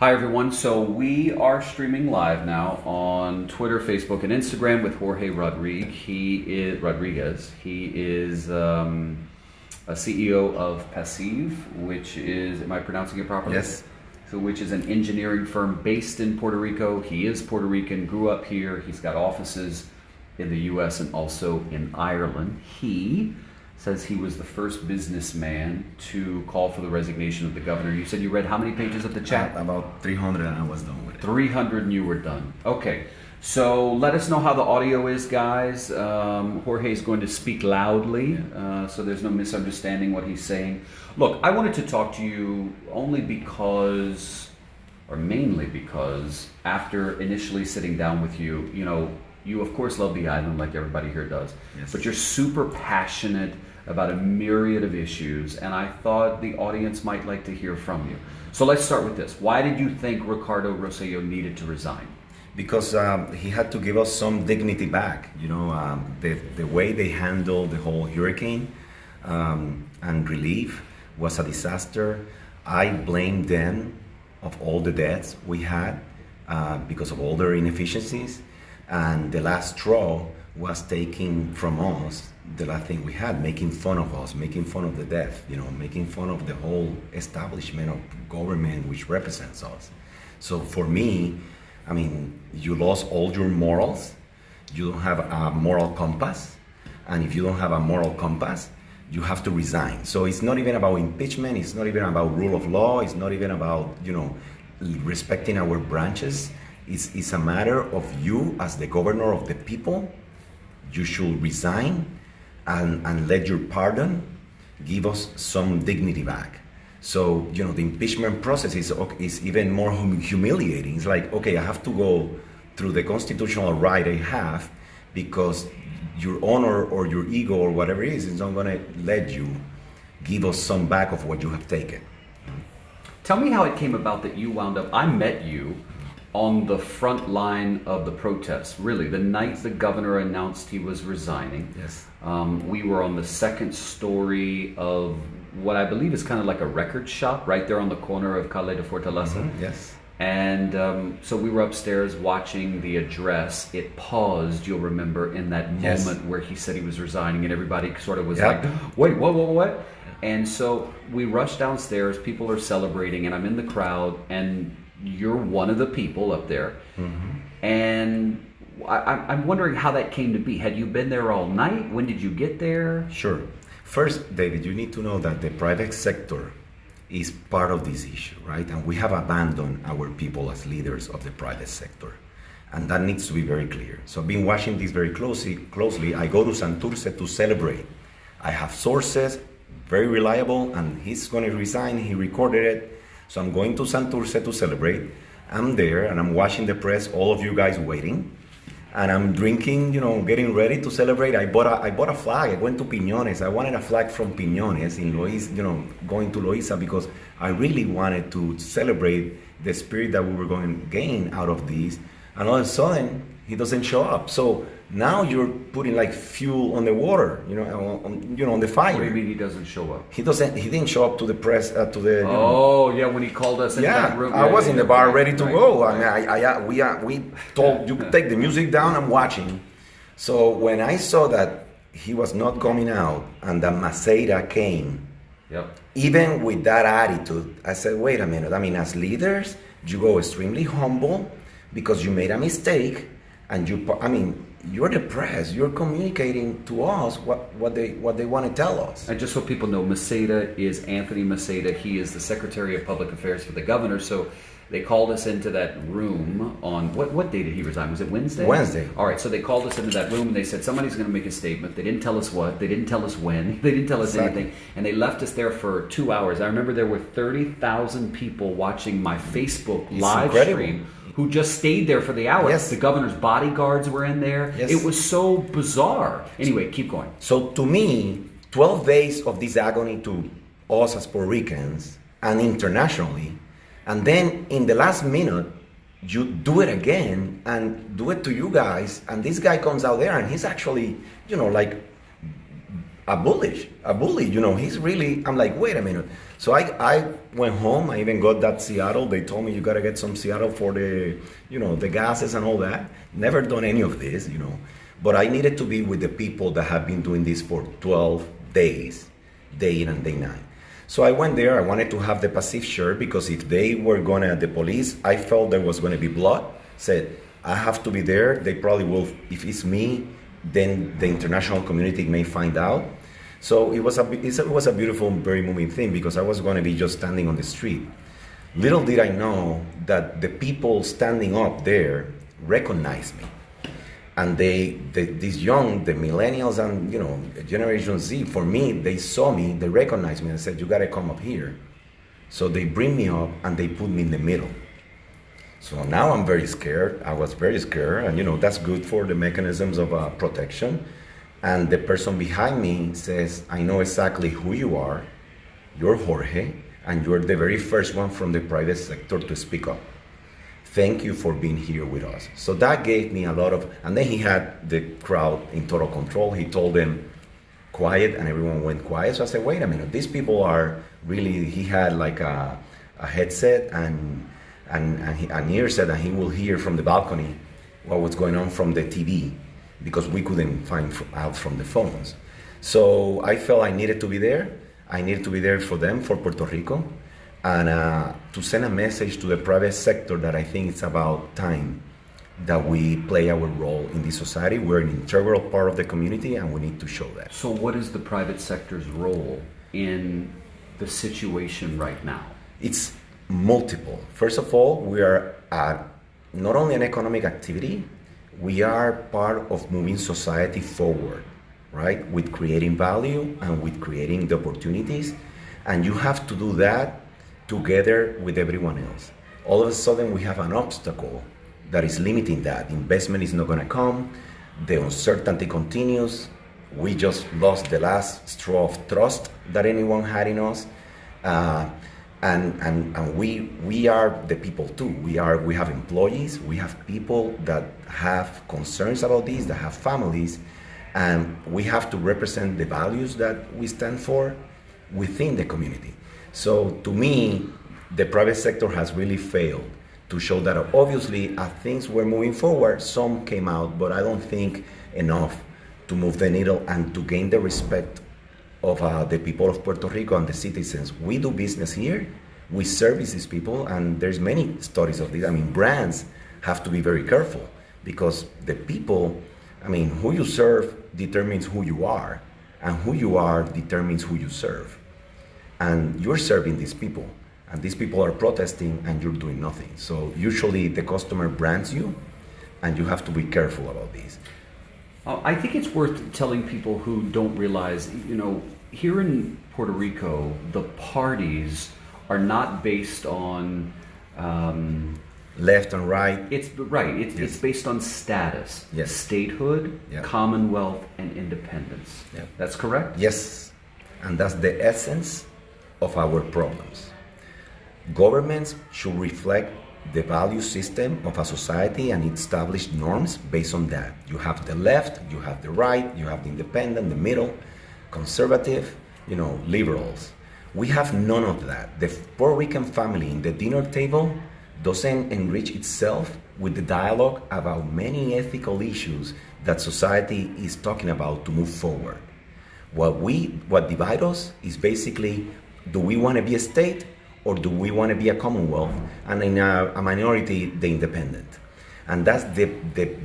Hi everyone. So we are streaming live now on Twitter, Facebook, and Instagram with Jorge Rodriguez. He is a CEO of Passive, which is, am I pronouncing it properly? Yes. So, which is an engineering firm based in Puerto Rico. He is Puerto Rican, grew up here. He's got offices in the U.S. and also in Ireland. He says he was the first businessman to call for the resignation of the governor. You said you read how many pages of the chat? About 300 and I was done with it. 300 and you were done. Okay. So let us know how the audio is, guys. Jorge is going to speak loudly, so there's no misunderstanding what he's saying. Look, I wanted to talk to you only because, or mainly because, after initially sitting down with you, you of course love the island like everybody here does, Yes. but you're super passionate about a myriad of issues, and I thought the audience might like to hear from you. So let's start with this. Why did you think Ricardo Rosselló needed to resign? Because he had to give us some dignity back. The way they handled the whole hurricane and relief was a disaster. I blame them of all the deaths we had because of all their inefficiencies. And the last straw was taking from us the last thing we had, making fun of us, making fun of the death, making fun of the whole establishment of government which represents us. So for me, you lost all your morals. You don't have a moral compass. And if you don't have a moral compass, you have to resign. So it's not even about impeachment. It's not even about rule of law. It's not even about, respecting our branches. It's a matter of you as the governor of the people. You should resign and let your pardon give us some dignity back. So, the impeachment process is even more humiliating. It's like, okay, I have to go through the constitutional right I have because your honor or your ego or whatever it is not going to let you give us some back of what you have taken. Tell me how it came about that you wound up, I met you on the front line of the protests, really, the night the governor announced he was resigning. Yes. We were on the second story of what I believe is kind of like a record shop right there on the corner of Calle de Fortaleza. Mm-hmm. Yes. And so we were upstairs watching the address. It paused, you'll remember, in that Yes. moment where he said he was resigning and everybody sort of was Yep. like, wait, what? And so we rushed downstairs, people are celebrating, and I'm in the crowd, and you're one of the people up there. Mm-hmm. And I'm wondering how that came to be. Had you been there all night? When did you get there? Sure. First, David, you need to know that the private sector is part of this issue, right? And we have abandoned our people as leaders of the private sector. And that needs to be very clear. So I've been watching this very closely. I go to Santurce to celebrate. I have sources, very reliable, and he's going to resign. He recorded it. So I'm going to Santurce to celebrate. I'm there and I'm watching the press, all of you guys waiting. And I'm drinking, getting ready to celebrate. I bought a flag. I went to Piñones. I wanted a flag from Piñones in going to Loíza because I really wanted to celebrate the spirit that we were going to gain out of this. And all of a sudden, he doesn't show up. So now you're putting like fuel on the water, on the fire. What do you mean he doesn't show up? He didn't show up to the press, to the. Yeah, when he called us in that room. I was in the bar ready to right, go. right. We told you take the music down. I'm watching. So when I saw that he was not coming out and that Maceira came, Yep. even with that attitude, I said, wait a minute. As leaders, you go extremely humble because you made a mistake, and you're the press. You're communicating to us what they want to tell us. And just so people know, Maceira is Anthony Maceira. He is the Secretary of Public Affairs for the governor. So they called us into that room on, what day did he resign? Was it Wednesday? Wednesday. All right, so they called us into that room and they said, somebody's going to make a statement. They didn't tell us what. They didn't tell us when. They didn't tell us Exactly. anything. And they left us there for 2 hours. I remember there were 30,000 people watching my Facebook live incredible. stream who just stayed there for the hour. Yes. The governor's bodyguards were in there. Yes. It was so bizarre. Anyway, keep going. So to me, 12 days of this agony to us as Puerto Ricans and internationally, and then in the last minute, you do it again and do it to you guys, and this guy comes out there and he's actually, a bully. He's really. I'm like, wait a minute. So I went home. I even got that Seattle. They told me you gotta get some Seattle for the gases and all that. Never done any of this. But I needed to be with the people that have been doing this for 12 days, day in and day night. So I went there. I wanted to have the passive shirt because if they were the police, I felt there was gonna be blood. Said I have to be there. They probably will. If it's me, then the international community may find out. So it was a beautiful, very moving thing because I was going to be just standing on the street. Little did I know that the people standing up there recognized me, and the millennials and Generation Z, for me, they saw me, they recognized me, and said, "You got to come up here." So they bring me up and they put me in the middle. So now I'm very scared. I was very scared, and that's good for the mechanisms of protection. And the person behind me says, "I know exactly who you are. You're Jorge, and you're the very first one from the private sector to speak up. Thank you for being here with us." So that gave me a lot of, and then he had the crowd in total control. He told them, quiet, and everyone went quiet. So I said, wait a minute, these people are really, he had like a headset and an earset, and he will hear from the balcony what was going on from the TV, because we couldn't find out from the phones. So I felt I needed to be there. I needed to be there for them, for Puerto Rico, and to send a message to the private sector that I think it's about time that we play our role in this society. We're an integral part of the community, and we need to show that. So what is the private sector's role in the situation right now? It's multiple. First of all, we are not only an economic activity, we are part of moving society forward, right? With creating value and with creating the opportunities. And you have to do that together with everyone else. All of a sudden, we have an obstacle that is limiting that. Investment is not going to come. The uncertainty continues. We just lost the last straw of trust that anyone had in us. And we are the people too. We have employees. We have people that have concerns about this, that have families, and we have to represent the values that we stand for within the community. So to me, the private sector has really failed to show that. Obviously, as things were moving forward, some came out, but I don't think enough to move the needle and to gain the respect of the people of Puerto Rico and the citizens. We do business here, we service these people, and there's many stories of this. I mean, brands have to be very careful because the people, who you serve determines who you are, and who you are determines who you serve. And you're serving these people, and these people are protesting, and you're doing nothing. So usually the customer brands you, and you have to be careful about this. I think it's worth telling people who don't realize, here in Puerto Rico, the parties are not based on left and right. It's based on status, yes. Statehood, yeah. Commonwealth, and independence. Yeah. That's correct? Yes, and that's the essence of our problems. Governments should reflect the value system of a society and establish norms based on that. You have the left, you have the right, you have the independent, the middle, conservative, liberals. We have none of that. The Puerto Rican family in the dinner table doesn't enrich itself with the dialogue about many ethical issues that society is talking about to move forward. What divides us is basically, do we want to be a state or do we want to be a commonwealth, and in a minority, the independent? And that's the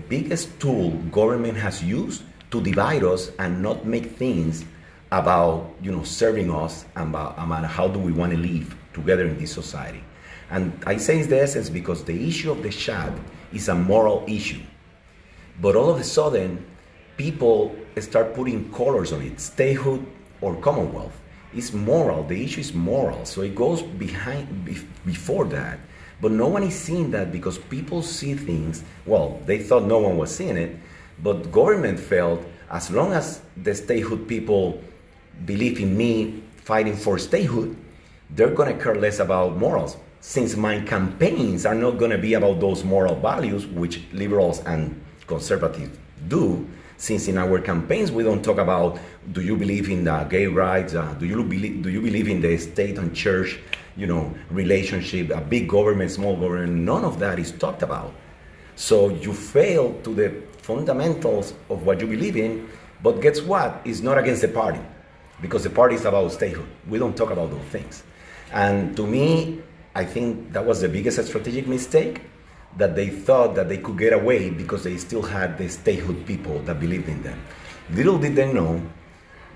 biggest tool government has used to divide us and not make things about serving us and about how do we want to live together in this society. And I say it's the essence because the issue of the shad is a moral issue. But all of a sudden, people start putting colors on it, statehood or commonwealth. It's moral. The issue is moral. So it goes before that. But no one is seeing that because people see things, they thought no one was seeing it, but government felt as long as the statehood people believe in me fighting for statehood, they're going to care less about morals. Since my campaigns are not going to be about those moral values, which liberals and conservatives do, Since in our campaigns we don't talk about, do you believe in the gay rights? Do you believe in the state and church, relationship, a big government, small government? None of that is talked about. So you fail to the fundamentals of what you believe in. But guess what? It's not against the party, because the party is about statehood. We don't talk about those things. And to me, I think that was the biggest strategic mistake, that they thought that they could get away because they still had the statehood people that believed in them. Little did they know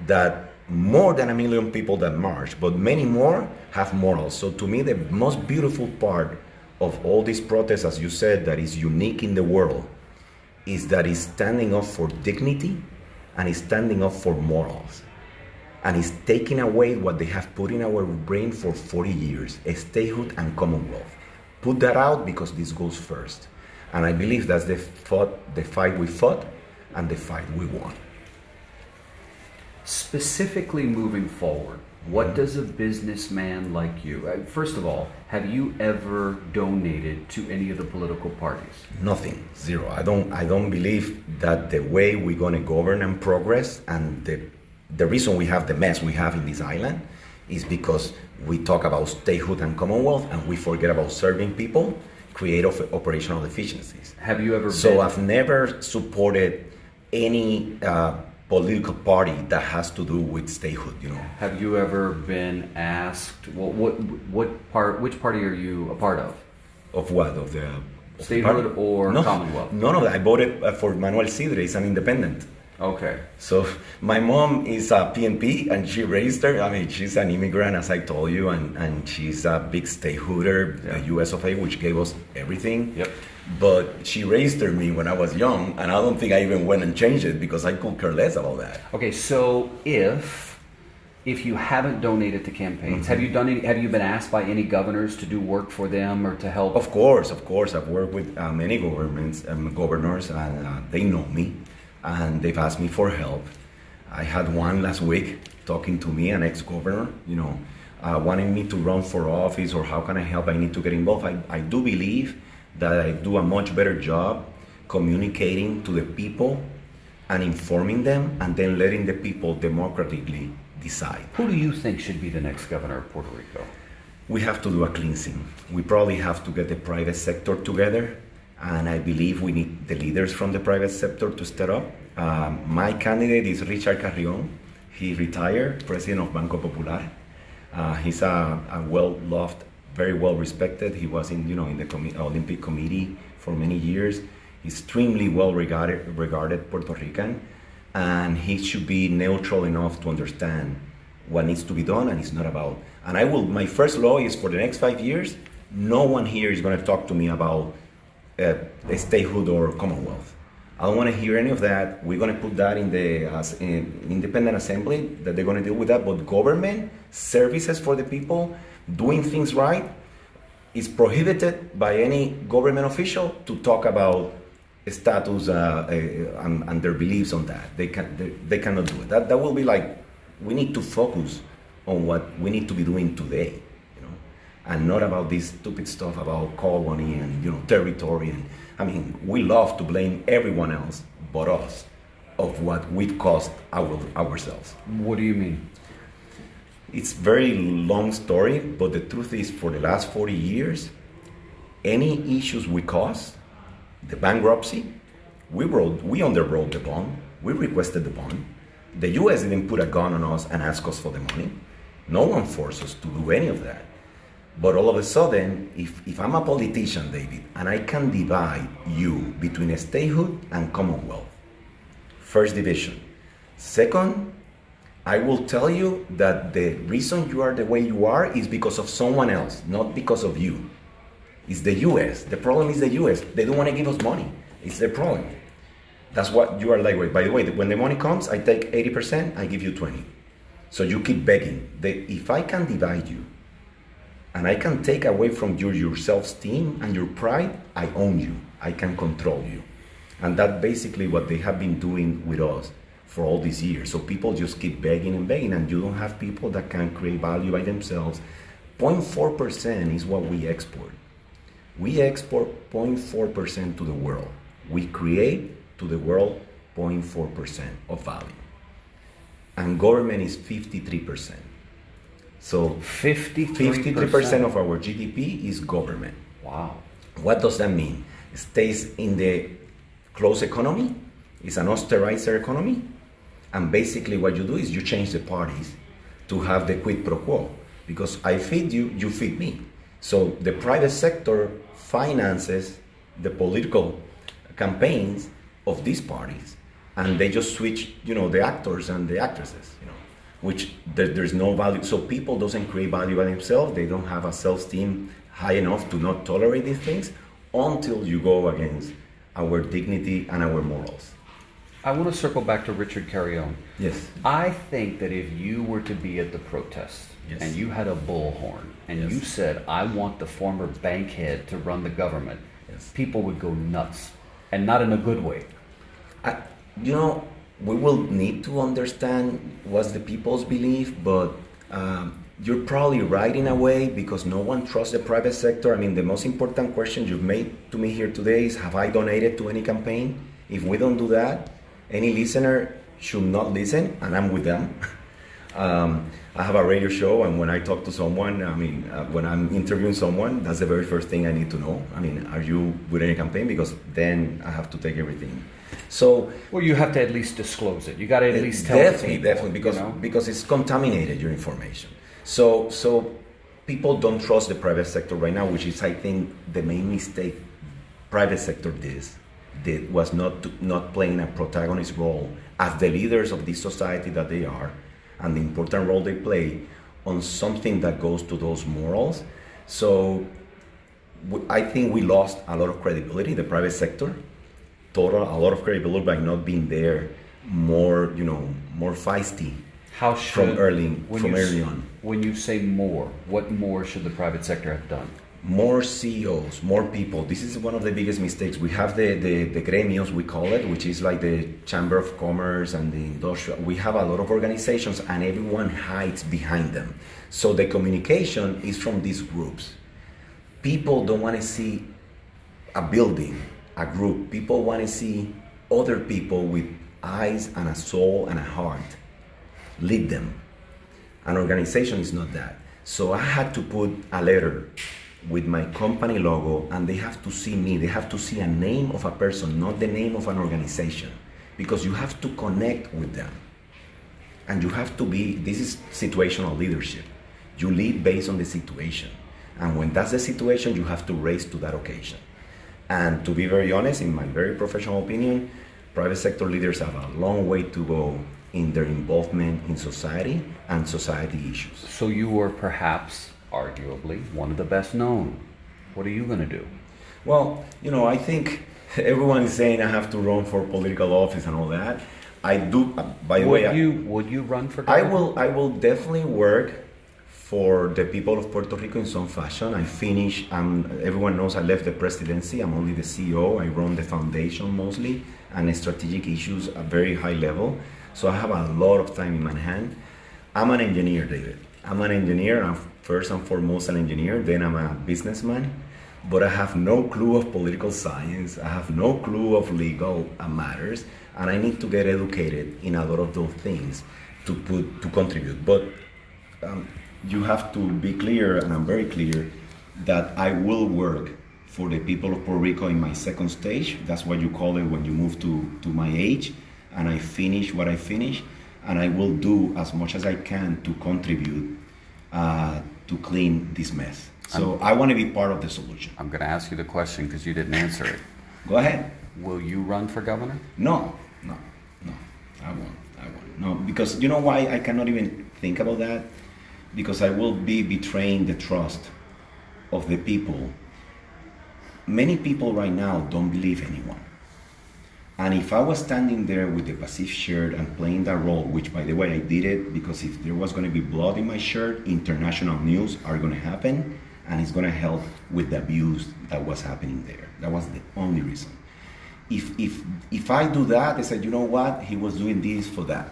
that more than 1 million people that marched, but many more have morals. So to me, the most beautiful part of all these protests, as you said, that is unique in the world, is that it's standing up for dignity and it's standing up for morals. And it's taking away what they have put in our brain for 40 years, statehood and commonwealth. Put that out, because this goes first. And I believe that's the fight we fought and the fight we won. Specifically moving forward, what does a businessman like you, first of all, have you ever donated to any of the political parties? Nothing, zero. I don't believe that the way we're going to govern and progress, and the reason we have the mess we have in this island, is because we talk about statehood and commonwealth and we forget about serving people, create operational efficiencies. Have you ever So I've never supported any political party that has to do with statehood, Have you ever been asked, well, which party are you a part of? Of what? Of the statehood or Commonwealth? None of that. I voted for Manuel Sidre. He's an independent. Okay. So my mom is a PNP and she raised her. I mean, she's an immigrant, as I told you, and she's a big statehooder, the US of A, which gave us everything. Yep. But she registered me when I was young, and I don't think I even went and changed it because I could care less about that. Okay, so if you haven't donated to campaigns, have you been asked by any governors to do work for them or to help? Of course. I've worked with many governors, and they know me. And they've asked me for help. I had one last week talking to me, an ex-governor, wanting me to run for office, or how can I help? I need to get involved. I do believe that I do a much better job communicating to the people and informing them, and then letting the people democratically decide. Who do you think should be the next governor of Puerto Rico? We have to do a cleansing. We probably have to get the private sector together. And I believe we need the leaders from the private sector to step up. My candidate is Richard Carrion. He retired, president of Banco Popular. He's a well-loved, very well-respected. He was in the Olympic Committee for many years. Extremely well-regarded Puerto Rican. And he should be neutral enough to understand what needs to be done and it's not about. And my first law is for the next 5 years, no one here is going to talk to me about statehood or commonwealth. I don't want to hear any of that. We're going to put that in the independent assembly, that they're going to deal with that. But government services for the people, doing things right, is prohibited by any government official to talk about status and their beliefs on that. They cannot do it. That will be like, we need to focus on what we need to be doing today. And not about this stupid stuff about colony and territory. And we love to blame everyone else but us of what we've caused ourselves. What do you mean? It's very long story, but the truth is, for the last 40 years, any issues we caused, the bankruptcy, we underwrote the bond, we requested the bond. The U.S. didn't put a gun on us and ask us for the money. No one forced us to do any of that. But all of a sudden, if I'm a politician, David, and I can divide you between a statehood and commonwealth, first division. Second, I will tell you that the reason you are the way you are is because of someone else, not because of you. It's the U.S. The problem is the U.S. They don't want to give us money. It's their problem. That's what you are like. By the way, when the money comes, I take 80%, I give you 20%. So you keep begging. If I can divide you, and I can take away from you your self-esteem and your pride, I own you. I can control you. And that's basically what they have been doing with us for all these years. So people just keep begging and begging, and you don't have people that can create value by themselves. 0.4% is what we export. We export 0.4% to the world. We create to the world 0.4% of value. And government is 53%. So 53% of our GDP is government. Wow. What does that mean? It stays in the closed economy. It's an austerizer economy. And basically what you do is you change the parties to have the quid pro quo. Because I feed you, you feed me. So the private sector finances the political campaigns of these parties. And they just switch, the actors and the actresses, which there's no value. So people doesn't create value by themselves. They don't have a self-esteem high enough to not tolerate these things until you go against our dignity and our morals. I want to circle back to Richard Carrion. Yes. I think that if you were to be at the protest and you had a bullhorn and you said, I want the former bank head to run the government, people would go nuts, and not in a good way. We will need to understand what's the people's belief, but you're probably right in a way, because no one trusts the private sector. I mean, the most important question you've made to me here today is, have I donated to any campaign? If we don't do that, any listener should not listen, and I'm with them. I have a radio show, and when I talk to someone, when I'm interviewing someone, that's the very first thing I need to know. Are you with any campaign? Because then I have to take everything. So, well, you have to at least disclose it. You got to at least tell definitely, because it's contaminated, your information. So people don't trust the private sector right now, which is, I think, the main mistake private sector did was not playing a protagonist role as the leaders of this society that they are, and the important role they play on something that goes to those morals. So I think we lost a lot of credibility, the private sector, a lot of credibility by not being there more feisty. How should, from early on. When you say more, what more should the private sector have done? More CEOs, more people. This is one of the biggest mistakes. We have the gremios, we call it, which is like the Chamber of Commerce and the industrial. We have a lot of organizations, and everyone hides behind them. So the communication is from these groups. People don't want to see a building, a group. People want to see other people with eyes and a soul and a heart. Lead them. An organization is not that. So I had to put a letter with my company logo, and they have to see me. They have to see a name of a person, not the name of an organization, because you have to connect with them. And you have to this is situational leadership. You lead based on the situation. And when that's the situation, you have to raise to that occasion. And to be very honest, in my very professional opinion, private sector leaders have a long way to go in their involvement in society and society issues. So you were perhaps, arguably, one of the best known. What are you going to do? Well, I think everyone is saying I have to run for political office and all that. I do, by the way... Would you run for government? I will definitely work for the people of Puerto Rico in some fashion. Everyone knows I left the presidency. I'm only the CEO. I run the foundation mostly, and strategic issues at very high level. So I have a lot of time in my hand. I'm an engineer, David. I'm an engineer. I'm first and foremost an engineer. Then I'm a businessman. But I have no clue of political science. I have no clue of legal matters. And I need to get educated in a lot of those things to contribute. But you have to be clear, and I'm very clear, that I will work for the people of Puerto Rico in my second stage. That's what you call it when you move to my age. And I finish what I finish, and I will do as much as I can to contribute to clean this mess. So I want to be part of the solution. I'm going to ask you the question because you didn't answer it. Go ahead. Will you run for governor? No, I won't. No, because you know why I cannot even think about that? Because I will be betraying the trust of the people. Many people right now don't believe anyone. And if I was standing there with the Pacific shirt and playing that role, which by the way I did it because if there was going to be blood in my shirt, international news are going to happen, and it's going to help with the abuse that was happening there. That was the only reason. If I do that, they said, you know what, he was doing this for that.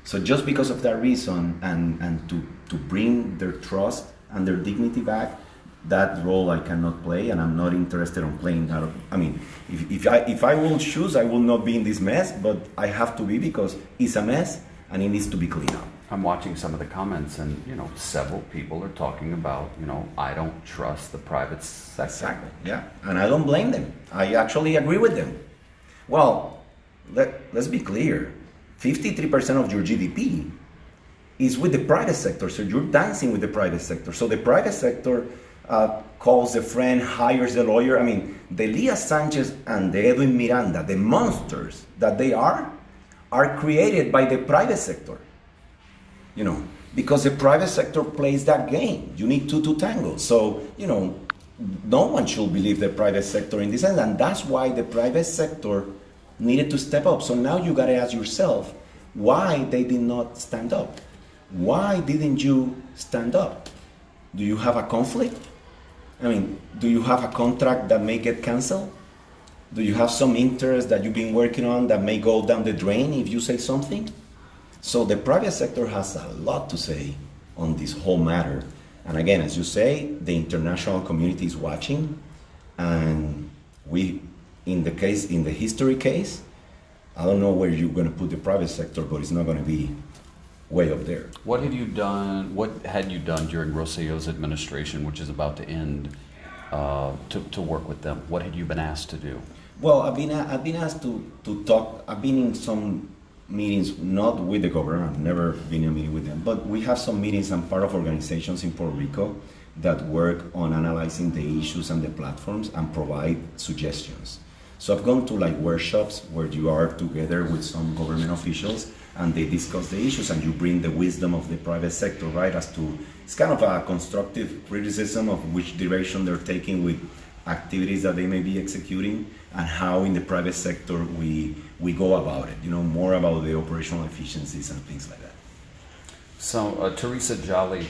So just because of that reason and to bring their trust and their dignity back, That role I cannot play, and I'm not interested in playing that. I mean, if I will choose, I will not be in this mess, but I have to be because it's a mess and it needs to be cleaned up. I'm watching some of the comments, and several people are talking about, I don't trust the private sector. Exactly. Yeah, and I don't blame them. I actually agree with them. Well, let's be clear. 53% of your GDP is with the private sector, so you're dancing with the private sector. So the private sector calls a friend, hires a lawyer. I mean, the Leah Sanchez and the Edwin Miranda, the monsters that they are created by the private sector. Because the private sector plays that game. You need two to tango. So, no one should believe the private sector in this sense, and that's why the private sector needed to step up. So now you got to ask yourself why they did not stand up. Why didn't you stand up? Do you have a conflict? I mean, do you have a contract that may get canceled? Do you have some interest that you've been working on that may go down the drain if you say something? So the private sector has a lot to say on this whole matter. And again, as you say, the international community is watching, and we, in the history case, I don't know where you're going to put the private sector, but it's not going to be way up there. What had you done during Rosello's administration, which is about to end, to work with them? What had you been asked to do? Well, I've been asked to talk. I've been in some meetings, not with the government. I've never been in a meeting with them, but we have some meetings. I'm part of organizations in Puerto Rico that work on analyzing the issues and the platforms and provide suggestions. So I've gone to workshops where you are together with some government officials and they discuss the issues, and you bring the wisdom of the private sector, right? It's kind of a constructive criticism of which direction they're taking with activities that they may be executing, and how in the private sector we go about it, more about the operational efficiencies and things like that. So Teresa Jolly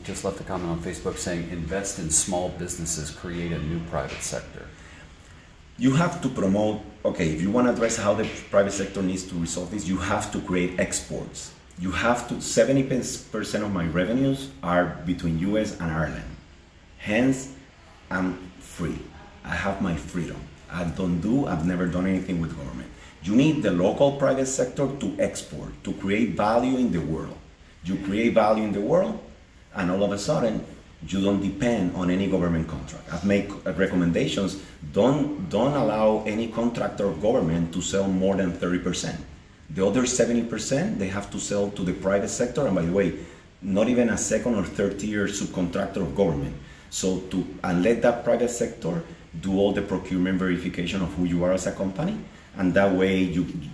just left a comment on Facebook saying, invest in small businesses, create a new private sector. You have to promote, if you want to address how the private sector needs to resolve this, you have to create exports. You have to, 70% of my revenues are between US and Ireland. Hence, I'm free. I have my freedom. I've never done anything with government. You need the local private sector to export, to create value in the world. You create value in the world, and all of a sudden, you don't depend on any government contract. I've made recommendations. Don't allow any contractor of government to sell more than 30%. The other 70%, they have to sell to the private sector, and by the way, not even a second or third tier subcontractor of government. So and let that private sector do all the procurement verification of who you are as a company, and that way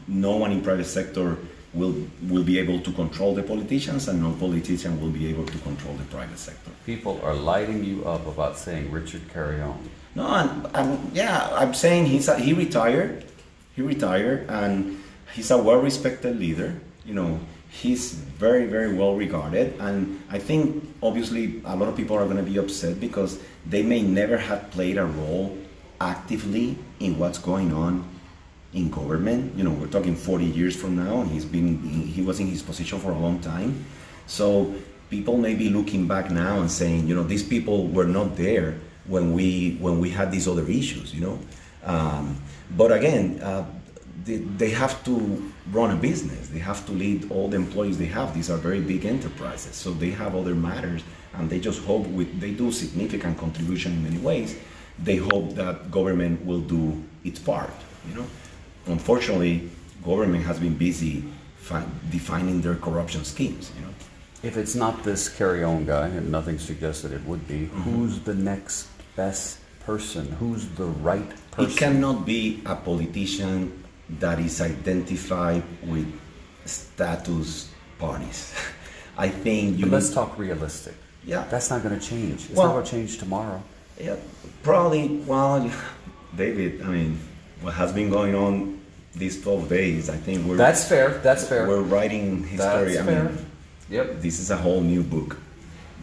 no one in private sector will be able to control the politicians, and no politician will be able to control the private sector. People are lighting you up about saying Richard Carrion. No, I'm saying he retired. He retired, and he's a well-respected leader. He's very, very well regarded, and I think obviously a lot of people are going to be upset because they may never have played a role actively in what's going on in government. We're talking 40 years from now, and he was in his position for a long time. So people may be looking back now and saying, these people were not there when we had these other issues. But again, they have to run a business. They have to lead all the employees they have. These are very big enterprises, so they have other matters, and they just hope they do significant contribution in many ways. They hope that government will do its part. Unfortunately, government has been busy defining their corruption schemes. If it's not this Carrion guy, and nothing suggests that it would be, who's the next best person? Who's the right person? It cannot be a politician that is identified with status parties. I think But let's talk realistic. Yeah. That's not going to change. It's not going to change tomorrow. Yeah, probably. Well, David, what has been going on these 12 days, I think That's fair. We're writing history. That's fair. Yep. This is a whole new book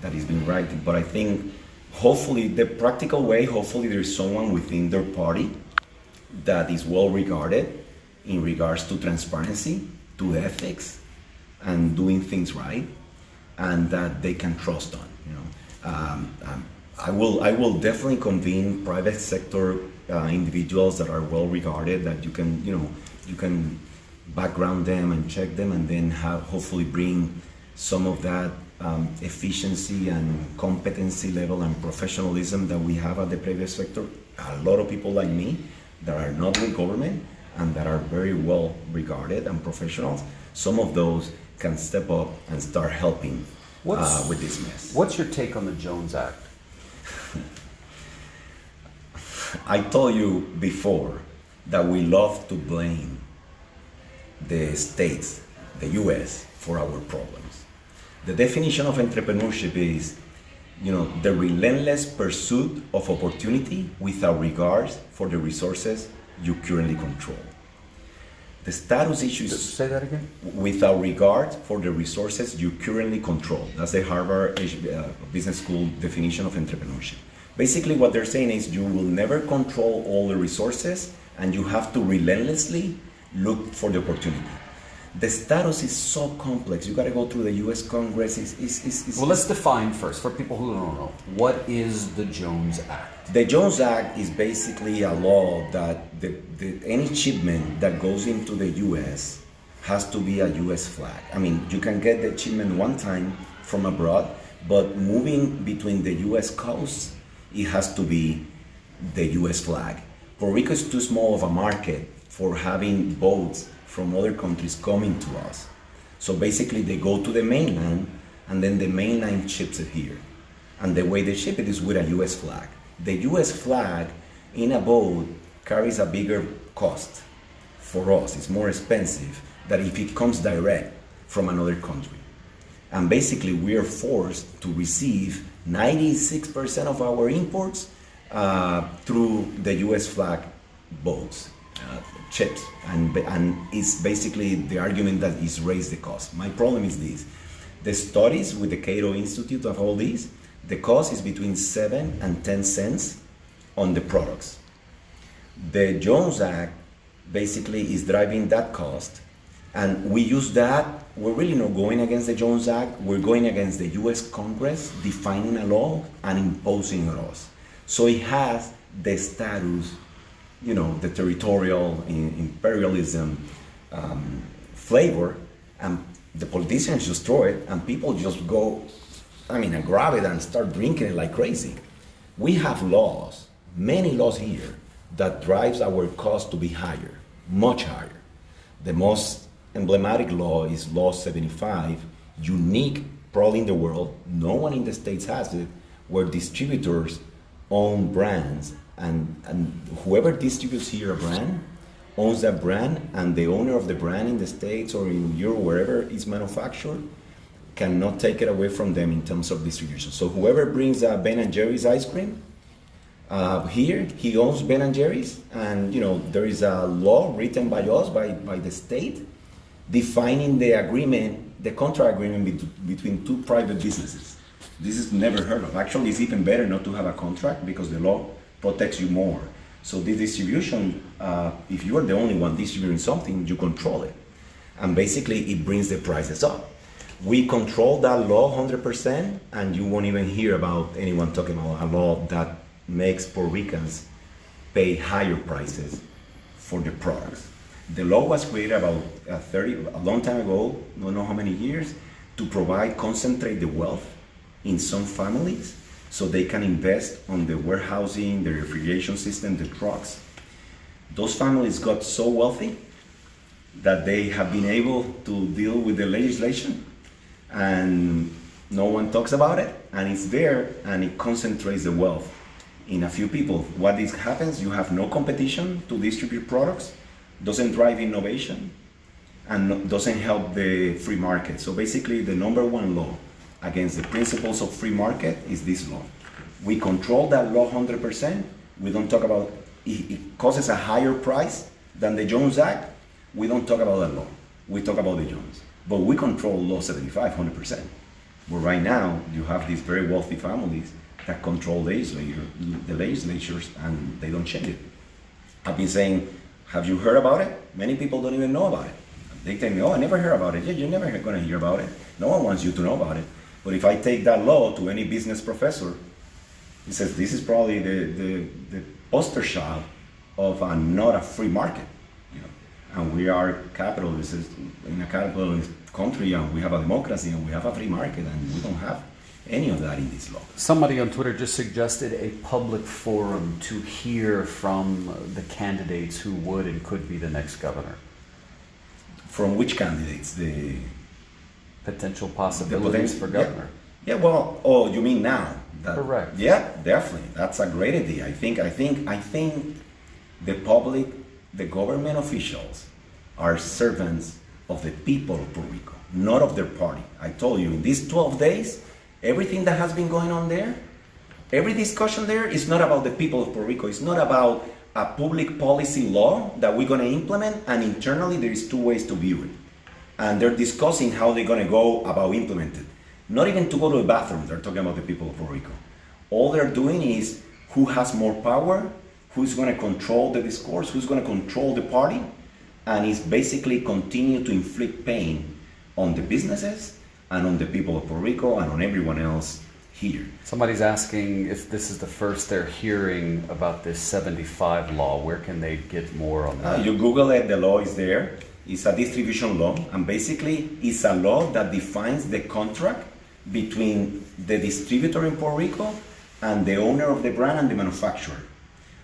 that is being written. But I think hopefully the practical way, hopefully there is someone within their party that is well regarded in regards to transparency, to ethics, and doing things right, and that they can trust on. I will definitely convene private sector individuals that are well regarded, that you can background them and check them, and then hopefully bring some of that efficiency and competency level and professionalism that we have at the private sector. A lot of people like me that are not with government and that are very well regarded and professionals, some of those can step up and start helping with this mess. What's your take on the Jones Act? I told you before that we love to blame the states, the US, for our problems. The definition of entrepreneurship is, the relentless pursuit of opportunity without regards for the resources you currently control. The status issue is, Say that again? without regard for the resources you currently control. That's the Harvard Business School definition of entrepreneurship. Basically, what they're saying is you will never control all the resources, and you have to relentlessly look for the opportunity. The status is so complex. You got to go through the U.S. Congress. Well, let's define first, for people who don't know, what is the Jones Act? The Jones Act is basically a law that any shipment that goes into the U.S. has to be a U.S. flag. I mean, you can get the shipment one time from abroad, but moving between the U.S. coasts, it has to be the U.S. flag. Puerto Rico is too small of a market for having boats from other countries coming to us. So basically they go to the mainland, and then the mainland ships it here. And the way they ship it is with a US flag. The US flag in a boat carries a bigger cost for us. It's more expensive than if it comes direct from another country. And basically we are forced to receive 96% of our imports through the US flag boats. Chips, and it's basically the argument that is raise the cost. My problem is this: the studies with the Cato Institute of all these, the cost is between 7 and 10 cents on the products. The Jones Act basically is driving that cost, and we use that. We're really not going against the Jones Act. We're going against the U.S. Congress defining a law and imposing laws. So it has the status, the territorial imperialism flavor, and the politicians just throw it, and people just go, and grab it and start drinking it like crazy. We have laws, many laws here, that drives our cost to be higher, much higher. The most emblematic law is Law 75, unique probably in the world. No one in the States has it, where distributors own brands, and whoever distributes here a brand owns that brand, and the owner of the brand in the States or in Europe, wherever it's manufactured, cannot take it away from them in terms of distribution. So whoever brings Ben & Jerry's ice cream here, he owns Ben & Jerry's, and there is a law written by us, by the state, defining the agreement, the contract agreement between two private businesses. This is never heard of. Actually, it's even better not to have a contract because the law protects you more. So the distribution, if you are the only one distributing something, you control it. And basically it brings the prices up. We control that law 100%, and you won't even hear about anyone talking about a law that makes Puerto Ricans pay higher prices for the products. The law was created about a long time ago, I don't know how many years, to concentrate the wealth in some families, so they can invest on the warehousing, the refrigeration system, the trucks. Those families got so wealthy that they have been able to deal with the legislation, and no one talks about it, and it's there, and it concentrates the wealth in a few people. What happens, you have no competition to distribute products, doesn't drive innovation, and doesn't help the free market. So basically the number one law against the principles of free market is this law. We control that law 100%. We don't talk about it causes a higher price than the Jones Act. We don't talk about that law. We talk about the Jones. But we control Law 75 100%. But right now, you have these very wealthy families that control the legislatures, and they don't change it. I've been saying, have you heard about it? Many people don't even know about it. They tell me, oh, I never heard about it. Yeah, you're never going to hear about it. No one wants you to know about it. But if I take that law to any business professor, He says this is probably the poster child of not a free market, you know. And we are capitalists in a capitalist country, and we have a democracy, and we have a free market, and we don't have any of that in this law. Somebody on Twitter just suggested a public forum to hear from the candidates who would and could be the next governor. From which candidates? The Potential possibilities for governor. Yeah, well, oh, you mean now? Correct. Yeah, definitely. That's a great idea. I think the public, the government officials are servants of the people of Puerto Rico, not of their party. I told you, in these 12 days, everything that has been going on there, every discussion there is not about the people of Puerto Rico. It's not about a public policy law that we're going to implement, and internally there is two ways to view it. And they're discussing how they're going to go about implementing it. Not even to go to the bathroom, they're talking about the people of Puerto Rico. All they're doing is who has more power, who's going to control the discourse, who's going to control the party, and it's basically continue to inflict pain on the businesses and on the people of Puerto Rico and on everyone else here. Somebody's asking if this is the first they're hearing about this 75 law. Where can they get more on that? You Google it, the law is there. It's a distribution law, and basically it's a law that defines the contract between the distributor in Puerto Rico and the owner of the brand and the manufacturer.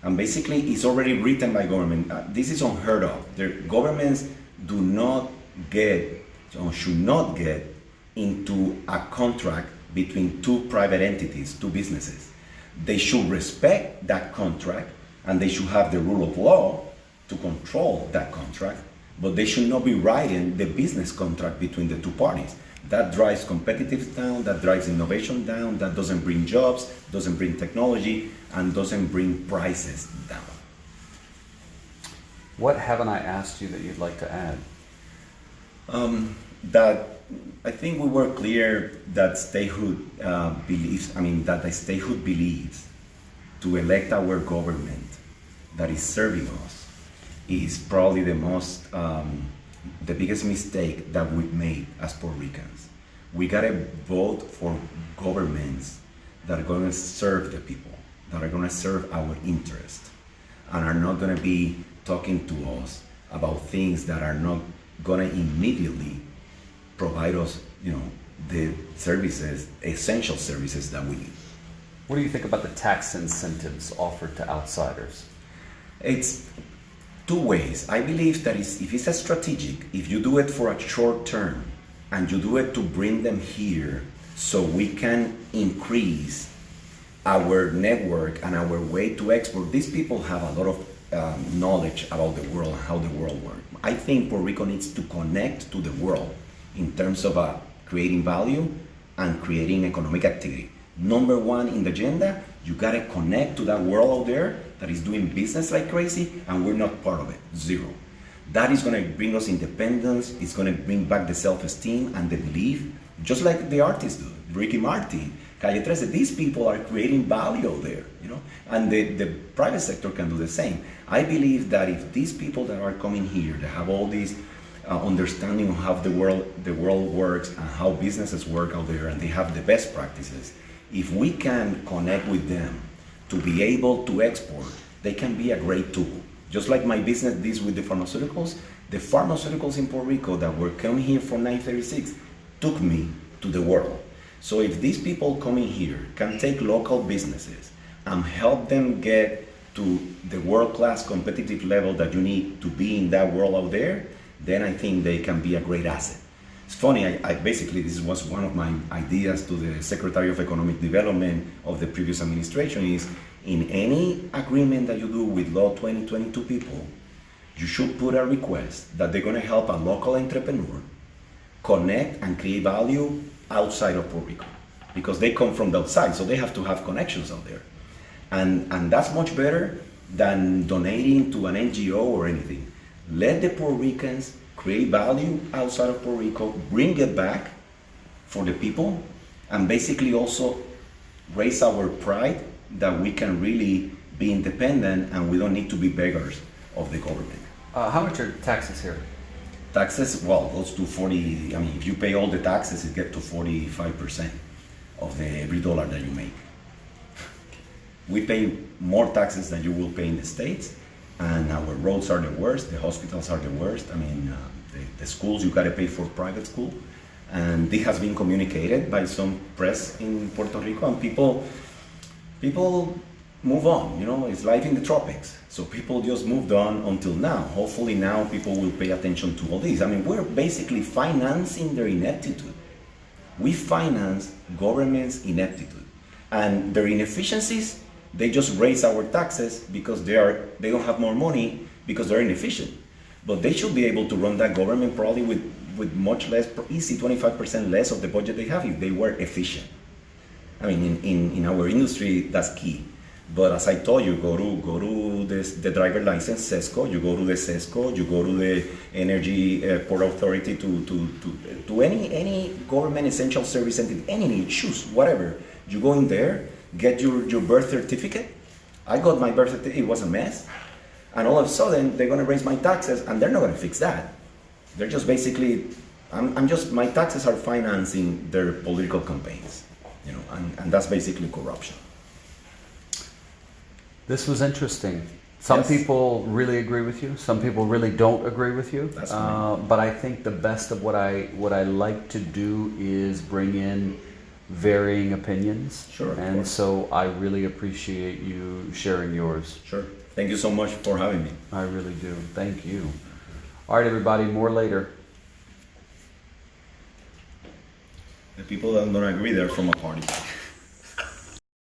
And basically it's already written by government. This is unheard of. The governments do not get or should not get into a contract between two private entities, two businesses. They should respect that contract, and they should have the rule of law to control that contract, but they should not be writing the business contract between the two parties. That drives competitiveness down, that drives innovation down, that doesn't bring jobs, doesn't bring technology, and doesn't bring prices down. What haven't I asked you that you'd like to add? That I think we were clear that statehood that the statehood believes to elect our government that is serving us is probably the biggest mistake that we've made as Puerto Ricans. We gotta vote for governments that are gonna serve the people, that are gonna serve our interest, and are not gonna be talking to us about things that are not gonna immediately provide us, the services, essential services that we need. What do you think about the tax incentives offered to outsiders? It's two ways. I believe that if it's a strategic, if you do it for a short term and you do it to bring them here so we can increase our network and our way to export. These people have a lot of knowledge about the world and how the world works. I think Puerto Rico needs to connect to the world in terms of creating value and creating economic activity. Number one in the agenda, you gotta connect to that world out there that is doing business like crazy, and we're not part of it, zero. That is gonna bring us independence, it's gonna bring back the self-esteem and the belief, just like the artists do, Ricky Martin, Calle 13, these people are creating value out there, and the private sector can do the same. I believe that if these people that are coming here, that have all these understanding of how the world works and how businesses work out there, and they have the best practices, if we can connect with them to be able to export, they can be a great tool. Just like my business deals with the pharmaceuticals in Puerto Rico that were coming here from 1936 took me to the world. So if these people coming here can take local businesses and help them get to the world-class competitive level that you need to be in that world out there, then I think they can be a great asset. It's funny, I basically, this was one of my ideas to the Secretary of Economic Development of the previous administration is, in any agreement that you do with Law 2022 people, you should put a request that they're gonna help a local entrepreneur connect and create value outside of Puerto Rico. Because they come from the outside, so they have to have connections out there. And that's much better than donating to an NGO or anything. Let the Puerto Ricans create value outside of Puerto Rico, bring it back for the people, and basically also raise our pride that we can really be independent and we don't need to be beggars of the government. How much are taxes here? Taxes, well, goes to 40, if you pay all the taxes, it gets to 45% of every dollar that you make. We pay more taxes than you will pay in the States, and our roads are the worst, the hospitals are the worst. I mean, the schools, you gotta pay for private school. And this has been communicated by some press in Puerto Rico, and people move on. You know, it's life in the tropics. So people just moved on until now. Hopefully now people will pay attention to all this. I mean, we're basically financing their ineptitude. We finance government's ineptitude. And their inefficiencies, they just raise our taxes because they don't have more money because they're inefficient. But they should be able to run that government probably with much less, easy 25% less of the budget they have if they were efficient. I mean, in our industry, that's key. But as I told you, go to the driver license, SESCO, you go to the SESCO, you go to the Energy Port Authority to any government essential service entity, any choose, whatever. You go in there, get your birth certificate. I got my birth certificate, it was a mess. And all of a sudden, they're gonna raise my taxes, and they're not gonna fix that. They're just basically, my taxes are financing their political campaigns, you know, and that's basically corruption. This was interesting. Some Yes. people really agree with you. Some people really don't agree with you. That's fine. But I think the best of what I like to do is bring in varying opinions. Sure, of And course. so I really appreciate you sharing yours. Sure. Thank you so much for having me. I really do. Thank you. All right, everybody. More later. The people that don't agree, they're from a party.